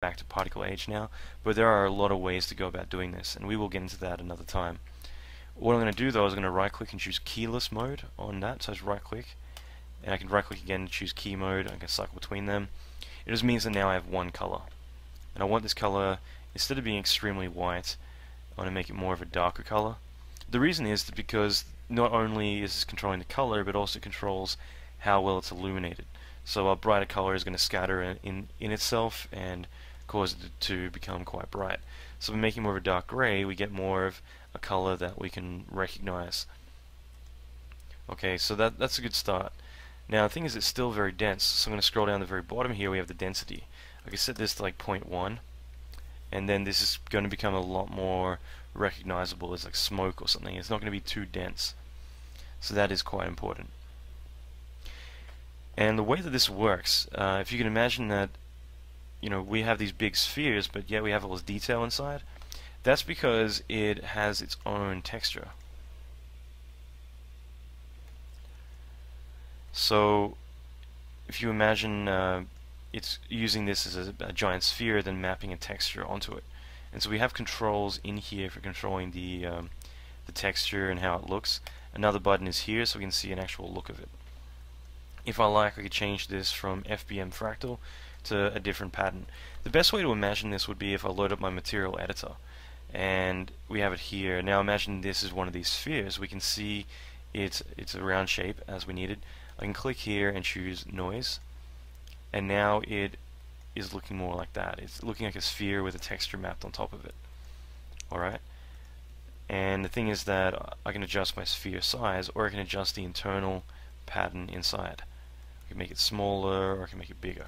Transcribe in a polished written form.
back to particle age now, but there are a lot of ways to go about doing this, and we will get into that another time. What I'm going to do though is I'm going to right click and choose keyless mode on that, so I just right click, and I can right click again and choose key mode. I can cycle between them. It just means that now I have one color, and I want this color, instead of being extremely white, I want to make it more of a darker color. The reason is that because not only is this controlling the color, but also controls how well it's illuminated. So a brighter color is going to scatter in itself and cause it to become quite bright. So by making more of a dark gray, we get more of a color that we can recognize. Okay, so that's a good start. Now the thing is, it's still very dense, so I'm going to scroll down to the very bottom here. We have the density. I can set this to like 0.1, and then this is going to become a lot more recognizable as like smoke or something. It's not going to be too dense, so that is quite important. And the way that this works, if you can imagine that, you know, we have these big spheres, but yet we have all this detail inside. That's because it has its own texture. So if you imagine it's using this as a giant sphere, then mapping a texture onto it. And so we have controls in here for controlling the texture and how it looks. Another button is here so we can see an actual look of it. If I like, I could change this from FBM fractal to a different pattern. The best way to imagine this would be if I load up my material editor, and we have it here. Now imagine this is one of these spheres. We can see it's a round shape as we needed. I can click here and choose noise, and now it is looking more like that. It's looking like a sphere with a texture mapped on top of it. Alright, and the thing is that I can adjust my sphere size, or I can adjust the internal pattern inside. I can make it smaller, or I can make it bigger.